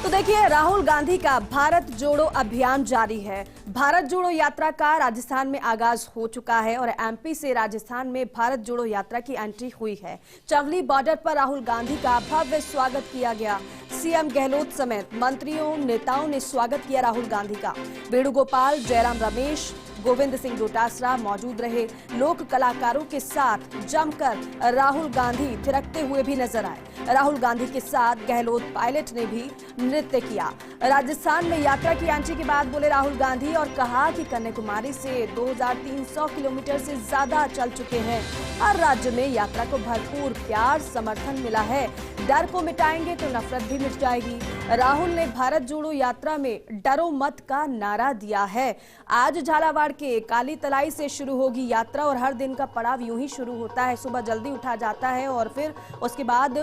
तो देखिए, राहुल गांधी का भारत जोड़ो अभियान जारी है। भारत जोड़ो यात्रा का राजस्थान में आगाज हो चुका है और एमपी से राजस्थान में भारत जोड़ो यात्रा की एंट्री हुई है। चवली बॉर्डर पर राहुल गांधी का भव्य स्वागत किया गया। सीएम गहलोत समेत मंत्रियों नेताओं ने स्वागत किया राहुल गांधी का। वेणुगोपाल, जयराम रमेश, गोविंद सिंह डोटासरा मौजूद रहे। लोक कलाकारों के साथ जमकर राहुल गांधी थिरकते हुए भी नजर आए। राहुल गांधी के साथ गहलोत पायलट ने भी नृत्य किया। राजस्थान में यात्रा की एंट्री के बाद बोले राहुल गांधी और कहा कि कन्याकुमारी से 2300 किलोमीटर से ज्यादा चल चुके हैं। हर राज्य में यात्रा को भरपूर प्यार समर्थन मिला है। डर को मिटाएंगे तो नफरत भी मिट जाएगी। राहुल ने भारत जोड़ो यात्रा में डरो मत का नारा दिया है। आज झालावाड़ के काली तलाई से शुरू होगी यात्रा और हर दिन का पड़ाव यूं ही शुरू होता है। सुबह जल्दी उठा जाता है और फिर उसके बाद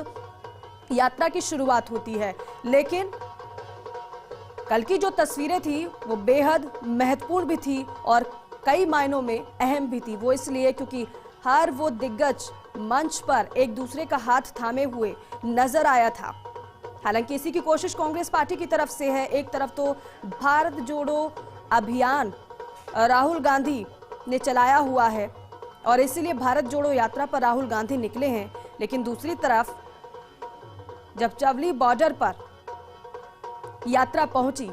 यात्रा की शुरुआत होती है। लेकिन कल की जो तस्वीरें थी वो बेहद महत्वपूर्ण भी थी और कई मायनों में अहम भी थी। वो इसलिए क्योंकि हर वो दिग्गज मंच पर एक दूसरे का हाथ थामे हुए नजर आया था। हालांकि इसी की कोशिश कांग्रेस पार्टी की तरफ से है। एक तरफ तो भारत जोड़ो अभियान राहुल गांधी ने चलाया हुआ है और इसीलिए भारत जोड़ो यात्रा पर राहुल गांधी निकले हैं, लेकिन दूसरी तरफ जब चवली बॉर्डर पर यात्रा पहुंची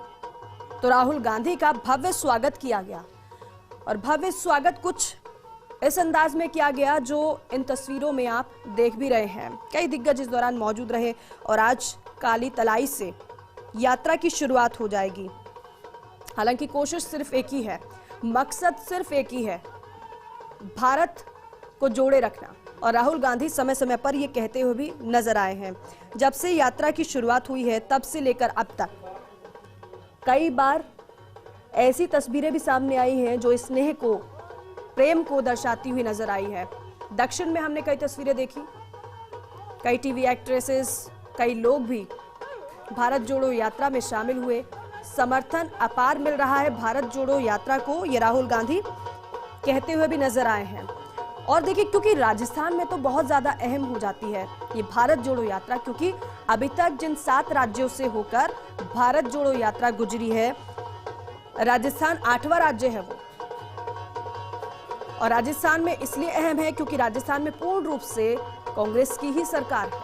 तो राहुल गांधी का भव्य स्वागत किया गया और भव्य स्वागत कुछ इस अंदाज में किया गया जो इन तस्वीरों में आप देख भी रहे हैं। कई दिग्गज इस दौरान मौजूद रहे और आज काली तलाई से यात्रा की शुरुआत हो जाएगी। हालांकि कोशिश सिर्फ एक ही है, मकसद सिर्फ एक ही है, भारत को जोड़े रखना। और राहुल गांधी समय समय पर यह कहते हुए भी नजर आए हैं। जब से यात्रा की शुरुआत हुई है तब से लेकर अब तक कई बार ऐसी तस्वीरें भी सामने आई हैं जो स्नेह को, प्रेम को दर्शाती हुई नजर आई है। दक्षिण में हमने कई तस्वीरें देखी, कई टीवी एक्ट्रेसेस, कई लोग भी भारत जोड़ो यात्रा में शामिल हुए। समर्थन अपार मिल रहा है भारत जोड़ो यात्रा को, ये राहुल गांधी कहते हुए भी नजर आए हैं। और देखिए, क्योंकि राजस्थान में तो बहुत ज्यादा अहम हो जाती है ये भारत जोड़ो यात्रा, क्योंकि अभी तक जिन 7 राज्यों से होकर भारत जोड़ो यात्रा गुजरी है, राजस्थान 8वां राज्य है वो। और राजस्थान में इसलिए अहम है क्योंकि राजस्थान में पूर्ण रूप से कांग्रेस की ही सरकार है।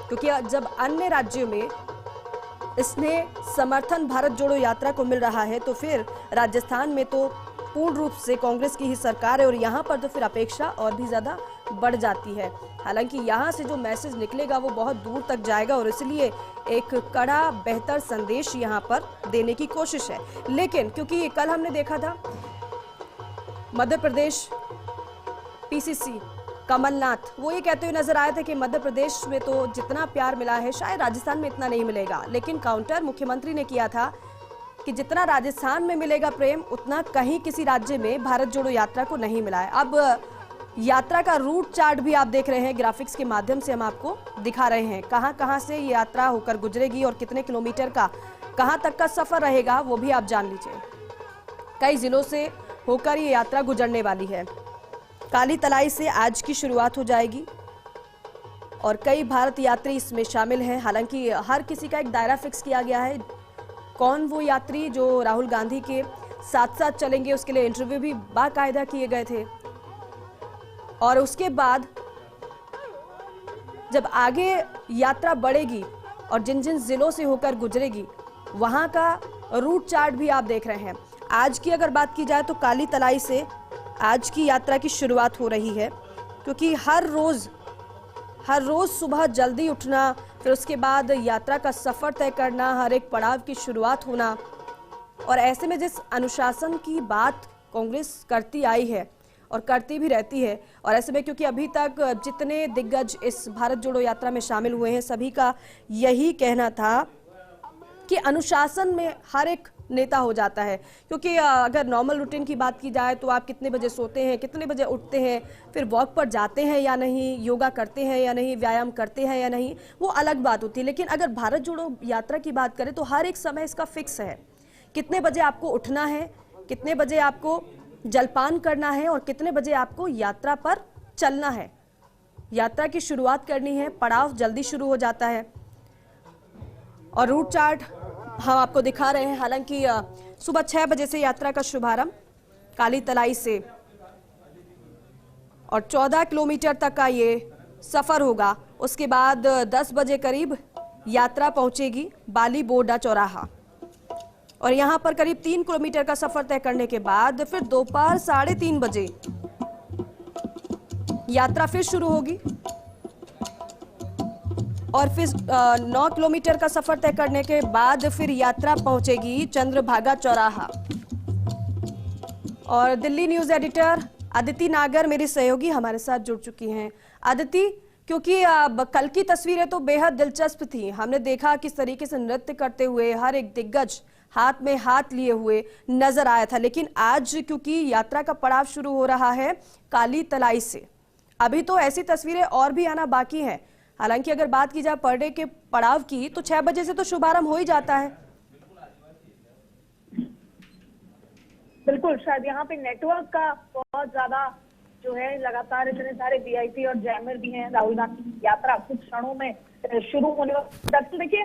क्योंकि जब अन्य राज्यों में इसने समर्थन भारत जोड़ो यात्रा को मिल रहा है तो फिर राजस्थान में तो पूर्ण रूप से कांग्रेस की ही सरकार है और यहाँ पर तो फिर अपेक्षा और भी ज्यादा बढ़ जाती है। हालांकि यहाँ से जो मैसेज निकलेगा वो बहुत दूर तक जाएगा और इसलिए एक कड़ा बेहतर संदेश यहाँ पर देने की कोशिश है। लेकिन क्योंकि कल हमने देखा था मध्य प्रदेश पीसीसी कमलनाथ वो ये कहते हुए नजर आए थे कि मध्य प्रदेश में तो जितना प्यार मिला है शायद राजस्थान में इतना नहीं मिलेगा। लेकिन काउंटर मुख्यमंत्री ने किया था कि जितना राजस्थान में मिलेगा प्रेम उतना कहीं किसी राज्य में भारत जोड़ो यात्रा को नहीं मिला है। अब यात्रा का रूट चार्ट भी आप देख रहे हैं, ग्राफिक्स के माध्यम से हम आपको दिखा रहे हैं कहां कहां से ये यात्रा होकर गुजरेगी और कितने किलोमीटर का कहां तक का सफर रहेगा वो भी आप जान लीजिए। कई जिलों से होकर ये यात्रा गुजरने वाली है। काली तलाई से आज की शुरुआत हो जाएगी और कई भारत यात्री इसमें शामिल हैं। हालांकि हर किसी का एक दायरा फिक्स किया गया है, कौन वो यात्री जो राहुल गांधी के साथ साथ चलेंगे उसके लिए इंटरव्यू भी बाकायदा किए गए थे। और उसके बाद जब आगे यात्रा बढ़ेगी और जिन जिन जिलों से होकर गुजरेगी वहां का रूट चार्ट भी आप देख रहे हैं। आज की अगर बात की जाए तो काली तलाई से आज की यात्रा की शुरुआत हो रही है, क्योंकि हर रोज सुबह जल्दी उठना, फिर उसके बाद यात्रा का सफर तय करना, हर एक पड़ाव की शुरुआत होना। और ऐसे में जिस अनुशासन की बात कांग्रेस करती आई है और करती भी रहती है, और ऐसे में क्योंकि अभी तक जितने दिग्गज इस भारत जोड़ो यात्रा में शामिल हुए हैं सभी का यही कहना था कि अनुशासन में हर एक नेता हो जाता है। क्योंकि अगर नॉर्मल रूटीन की बात की जाए तो आप कितने बजे सोते हैं, कितने बजे उठते हैं, फिर वॉक पर जाते हैं या नहीं, योगा करते हैं या नहीं, व्यायाम करते हैं या नहीं, वो अलग बात होती है। लेकिन अगर भारत जोड़ो यात्रा की बात करें तो हर एक समय इसका फिक्स है। कितने बजे आपको उठना है, कितने बजे आपको जलपान करना है और कितने बजे आपको यात्रा पर चलना है। यात्रा की शुरुआत करनी है, पड़ाव जल्दी शुरू हो जाता है। और रूट चार्ट हम आपको दिखा रहे हैं। हालांकि सुबह 6 बजे से यात्रा का शुभारंभ काली तलाई से और 14 किलोमीटर तक का ये सफर होगा। उसके बाद 10 बजे करीब यात्रा पहुंचेगी बाली बोडा चौराहा और यहां पर करीब 3 किलोमीटर का सफर तय करने के बाद फिर दोपहर 3:30 बजे यात्रा फिर शुरू होगी और फिर 9 किलोमीटर का सफर तय करने के बाद फिर यात्रा पहुंचेगी चंद्रभागा चौराहा। और दिल्ली न्यूज एडिटर अदिति नागर मेरी सहयोगी हमारे साथ जुड़ चुकी हैं। अदिति, क्योंकि कल की तस्वीरें तो बेहद दिलचस्प थी। हमने देखा किस तरीके से नृत्य करते हुए हर एक दिग्गज हाथ में हाथ लिए हुए नजर आया था, लेकिन आज क्योंकि यात्रा का पड़ाव शुरू हो रहा है काली तलाई से, अभी तो ऐसी तस्वीरें और भी आना बाकी है। हालांकि अगर बात की जाए पर डे के पड़ाव की तो 6 बजे से तो शुभारंभ हो ही जाता है। बिल्कुल, शायद यहाँ पे नेटवर्क का बहुत ज्यादा जो है, लगातार इतने सारे वीआईपी और जैमर भी हैं। राहुल गांधी की यात्रा कुछ क्षणों में शुरू होने वाली। दरअसल देखिए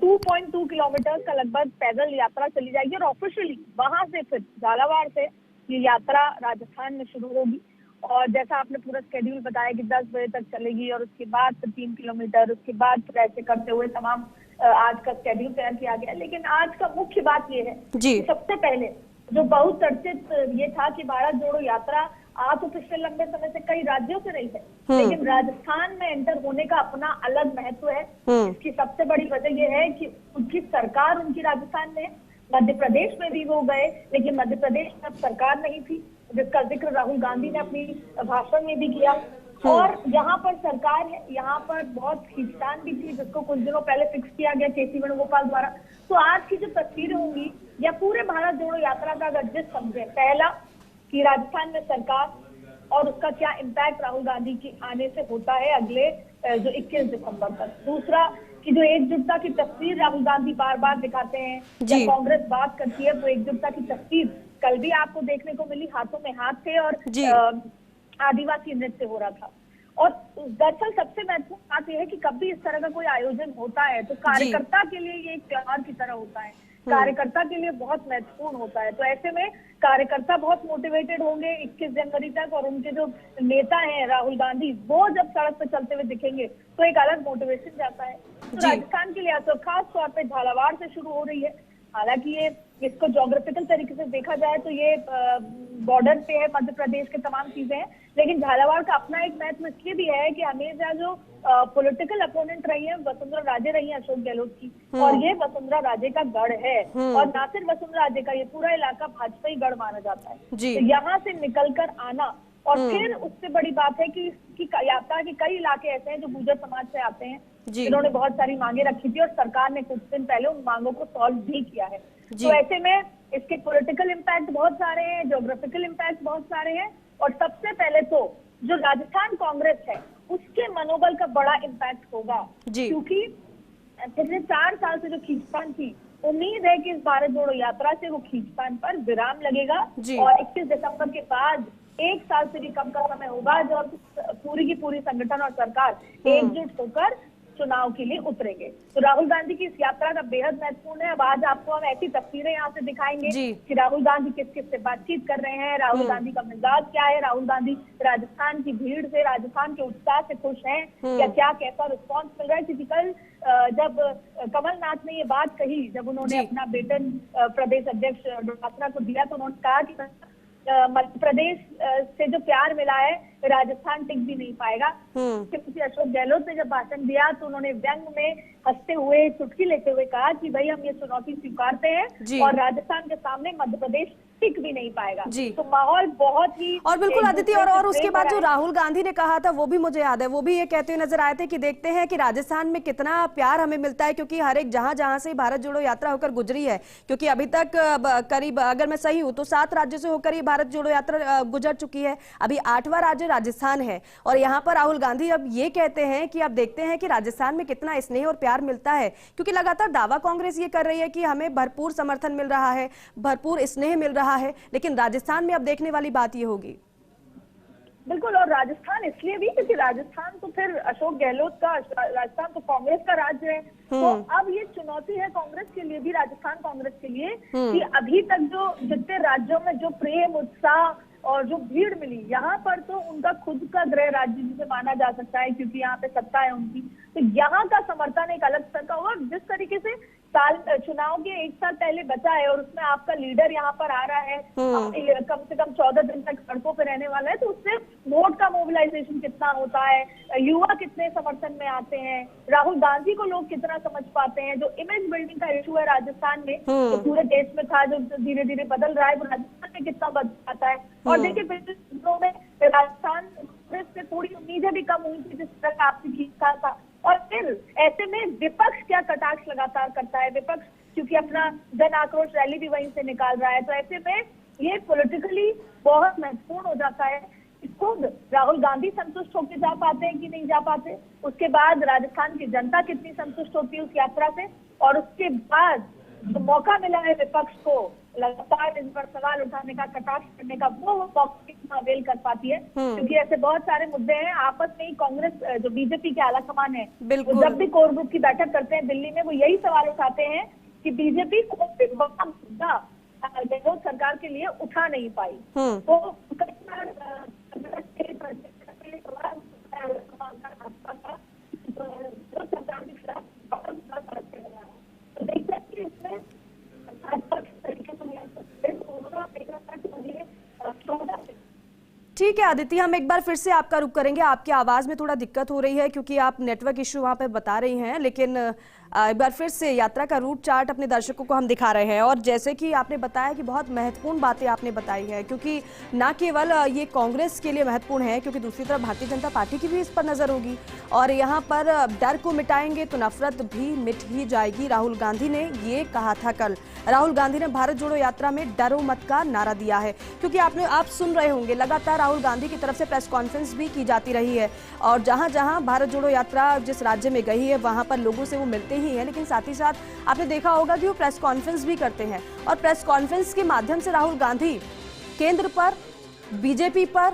2.2 किलोमीटर का लगभग पैदल यात्रा चली जाएगी और ऑफिशियली वहां से फिर झालावाड़ से ये यात्रा राजस्थान में शुरू होगी। और जैसा आपने पूरा शेड्यूल बताया कि 10 बजे तक चलेगी और उसके बाद फिर 3 किलोमीटर, उसके बाद फिर ऐसे करते हुए तमाम आज का शेड्यूल तैयार किया गया। लेकिन आज का मुख्य बात ये है कि सबसे पहले जो बहुत चर्चित ये था कि भारत जोड़ो यात्रा आ तो पिछले लंबे समय से कई राज्यों से रही है, लेकिन राजस्थान में एंटर होने का अपना अलग महत्व है। इसकी सबसे बड़ी वजह यह है कि उनकी सरकार उनकी राजस्थान में, मध्य प्रदेश में भी वो गए, लेकिन मध्य प्रदेश में अब सरकार नहीं थी, जिसका जिक्र राहुल गांधी ने अपनी भाषण में भी किया। और यहाँ पर सरकार है, यहाँ पर बहुत खींचतान भी थी, जिसको कुछ दिनों पहले फिक्स किया गया केसी वेणुगोपाल द्वारा। तो आज की जो तस्वीरें होंगी या पूरे भारत जोड़ो यात्रा का अगर जिस समझे, पहला कि राजस्थान में सरकार और उसका क्या इम्पैक्ट राहुल गांधी के आने से होता है अगले जो 21 दिसंबर तक। दूसरा कि जो एकजुटता की तस्वीर राहुल गांधी बार बार दिखाते हैं, जब कांग्रेस बात करती है तो एकजुटता की तस्वीर कल भी आपको देखने को मिली, हाथों में हाथ थे और आदिवासी नृत्य हो रहा था। और दरअसल सबसे महत्वपूर्ण बात यह है कि कभी इस तरह का कोई आयोजन होता है तो कार्यकर्ता के लिए ये एक त्योहार की तरह होता है, कार्यकर्ता के लिए बहुत महत्वपूर्ण होता है। तो ऐसे में कार्यकर्ता बहुत मोटिवेटेड होंगे 21 जनवरी तक, और उनके जो नेता हैं राहुल गांधी, वो जब सड़क पर चलते हुए दिखेंगे तो एक अलग मोटिवेशन जाता है। तो राजस्थान के लिए तो खास तौर पे झालावाड़ से शुरू हो रही है। हालांकि ये इसको ज्योग्राफिकल तरीके से देखा जाए तो ये बॉर्डर पे है, मध्य प्रदेश के तमाम चीजें हैं, लेकिन झालावाड़ का अपना एक महत्व इसलिए भी है कि हमेशा जो पॉलिटिकल अपोनेंट रही है वसुंधरा राजे रही है अशोक गहलोत की, और ये वसुंधरा राजे का गढ़ है। और ना सिर्फ वसुंधरा राजे का, ये पूरा इलाका भाजपा ही गढ़ माना जाता है। तो यहाँ से निकलकर आना, और फिर उससे बड़ी बात है कि यात्रा के कई इलाके ऐसे हैं जो गुर्जर समाज से आते हैं, जिन्होंने बहुत सारी मांगे रखी थी और सरकार ने कुछ दिन पहले उन मांगों को सॉल्व भी किया है। तो ऐसे में इसके पॉलिटिकल इम्पैक्ट बहुत सारे हैं, ज्योग्राफिकल इम्पैक्ट बहुत सारे हैं, और सबसे पहले तो जो राजस्थान कांग्रेस है उसके मनोबल का बड़ा इम्पैक्ट होगा, क्योंकि पिछले 4 साल से जो खींचतान थी, उम्मीद है कि इस भारत जोड़ो यात्रा से वो खींचतान पर विराम लगेगा और 21 दिसंबर के बाद 1 साल से भी कम का समय होगा जब पूरी की पूरी संगठन और सरकार एकजुट होकर चुनाव के लिए उतरेंगे। तो राहुल गांधी की इस यात्रा का बेहद महत्वपूर्ण है। अब आज आपको हम ऐसी तस्वीरें यहाँ से दिखाएंगे कि राहुल गांधी किस किस से बातचीत कर रहे हैं, राहुल गांधी का मिजाज क्या है, राहुल गांधी राजस्थान की भीड़ से, राजस्थान के उत्साह से खुश हैं या क्या, कैसा रिस्पॉन्स मिल रहा है। क्योंकि कल जब कमलनाथ ने ये बात कही, जब उन्होंने अपना बेटन प्रदेश अध्यक्ष डोटासरा को दिया, तो उन्होंने कहा कि मध्य प्रदेश से जो प्यार मिला है राजस्थान टिक भी नहीं पाएगा। क्योंकि अशोक गहलोत ने जब भाषण दिया तो उन्होंने व्यंग में हंसते हुए, चुटकी लेते हुए कहा कि भाई हम ये चुनौती स्वीकारते हैं और राजस्थान के सामने मध्य प्रदेश टिक भी नहीं पाएगा। तो माहौल बहुत ही, और बिल्कुल आदित्य, और उसके बाद जो राहुल गांधी ने कहा था वो भी मुझे याद है, वो भी ये कहते हुए नजर आए थे कि देखते हैं कि राजस्थान में कितना प्यार हमें मिलता है, क्योंकि हर एक जहां से भारत जोड़ो यात्रा होकर गुजरी है, क्योंकि अभी तक करीब, अगर मैं सही हूं तो 7 राज्यों से होकर ये भारत जोड़ो यात्रा गुजर चुकी है। अभी 8वां राज्य राजस्थान है, और यहाँ पर राहुल गांधी अब ये कहते हैं कि अब देखते हैं कि राजस्थान में कितना स्नेह और प्यार मिलता है, क्योंकि लगातार दावा कांग्रेस ये कर रही है कि हमें भरपूर समर्थन मिल रहा है, भरपूर स्नेह मिल रहा है, लेकिन राजस्थान में अब देखने वाली बात ये होगी। बिल्कुल, और राजस्थान इसलिए भी क्योंकि राजस्थान तो फिर अशोक गहलोत का, राजस्थान तो कांग्रेस का राज्य है। तो अब ये चुनौती है कांग्रेस के लिए भी, राजस्थान कांग्रेस के लिए, कि अभी तक जो जितने राज्यों में जो प्रेम, उत्साह और जो भीड़ मिली, यहाँ पर तो उनका खुद का गृह राज्य जिसे माना जा सकता है क्योंकि यहाँ पे सत्ता है उनकी, तो यहाँ का समर्थन एक अलग स्तर का होगा। और जिस तरीके से चुनाव के 1 साल पहले बचा है और उसमें आपका लीडर यहाँ पर आ रहा है, कम से कम 14 दिन तक सड़कों पर रहने वाला है, तो उससे वोट का मोबिलाइजेशन कितना होता है, युवा कितने समर्थन में आते हैं, राहुल गांधी को लोग कितना समझ पाते हैं। जो इमेज बिल्डिंग का इशू है राजस्थान में, जो पूरे देश में था, जो धीरे धीरे बदल रहा है, वो राजस्थान में कितना बदल पाता है। और देखिए पिछले दिनों में राजस्थान कांग्रेस से थोड़ी उम्मीदें भी कम हुई थी, जिस तरह आपसे खींचा था। और फिर ऐसे में विपक्ष क्या कटाक्ष लगातार करता है, विपक्ष क्योंकि अपना जन आक्रोश रैली भी वहीं से निकाल रहा है, तो ऐसे में ये पॉलिटिकली बहुत महत्वपूर्ण हो जाता है कि खुद राहुल गांधी संतुष्ट होकर जा पाते हैं कि नहीं जा पाते, उसके बाद राजस्थान की जनता कितनी संतुष्ट होती है उस यात्रा से, और उसके बाद जो मौका मिला है विपक्ष को लगातार इन पर सवाल उठाने का, कटाक्ष करने का, वो मौका कितना अवेल कर पाती है। क्योंकि ऐसे बहुत सारे मुद्दे हैं आपस में ही। कांग्रेस जो बीजेपी के आलाकमान है, वो जब भी कोर ग्रुप की बैठक करते हैं दिल्ली में, वो यही सवाल उठाते हैं कि बीजेपी कौन सी बड़ा मुद्दा गहलोत सरकार के लिए उठा नहीं पाई। तो ठीक है आदित्य, हम एक बार फिर से आपका रुख करेंगे। आपकी आवाज़ में थोड़ा दिक्कत हो रही है क्योंकि आप नेटवर्क इश्यू वहाँ पे बता रही हैं, लेकिन एक बार फिर से यात्रा का रूट चार्ट अपने दर्शकों को हम दिखा रहे हैं। और जैसे कि आपने बताया कि बहुत महत्वपूर्ण बातें आपने बताई है, क्योंकि ना केवल ये कांग्रेस के लिए महत्वपूर्ण है, क्योंकि दूसरी तरफ भारतीय जनता पार्टी की भी इस पर नज़र होगी। और यहाँ पर डर को मिटाएंगे तो नफरत भी मिट ही जाएगी, राहुल गांधी ने ये कहा था कल। राहुल गांधी ने भारत जोड़ो यात्रा में डरो मत का नारा दिया है, क्योंकि आप सुन रहे होंगे लगातार राहुल गांधी की तरफ से प्रेस कॉन्फ्रेंस भी की जाती रही है। और जहां जहां भारत जोड़ो यात्रा जिस राज्य में गई है वहां पर लोगों से वो मिलते ही हैं, लेकिन साथ ही साथ आपने देखा होगा कि वो प्रेस कॉन्फ्रेंस भी करते हैं। और प्रेस कॉन्फ्रेंस के माध्यम से राहुल गांधी केंद्र पर, बीजेपी पर,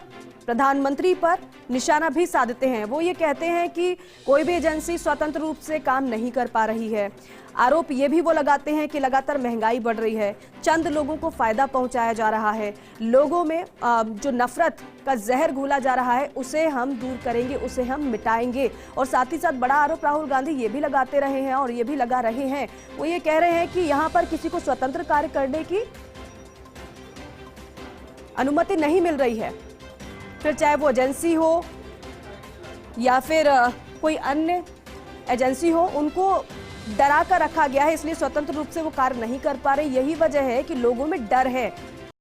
प्रधानमंत्री पर निशाना भी साधते हैं। वो ये कहते हैं कि कोई भी एजेंसी स्वतंत्र रूप से काम नहीं कर पा रही है। आरोप ये भी वो लगाते हैं कि लगातार महंगाई बढ़ रही है, चंद लोगों को फायदा पहुंचाया जा रहा है, लोगों में जो नफरत का जहर घोला जा रहा है उसे हम दूर करेंगे, उसे हम मिटाएंगे। और साथ ही साथ बड़ा आरोप राहुल गांधी ये भी लगाते रहे हैं और ये भी लगा रहे हैं, वो ये कह रहे हैं कि यहाँ पर किसी को स्वतंत्र कार्य करने की अनुमति नहीं मिल रही है, फिर चाहे वो एजेंसी हो या फिर कोई अन्य एजेंसी हो, उनको डरा कर रखा गया है, इसलिए स्वतंत्र रूप से वो कार्य नहीं कर पा रहे। यही वजह है कि लोगों में डर है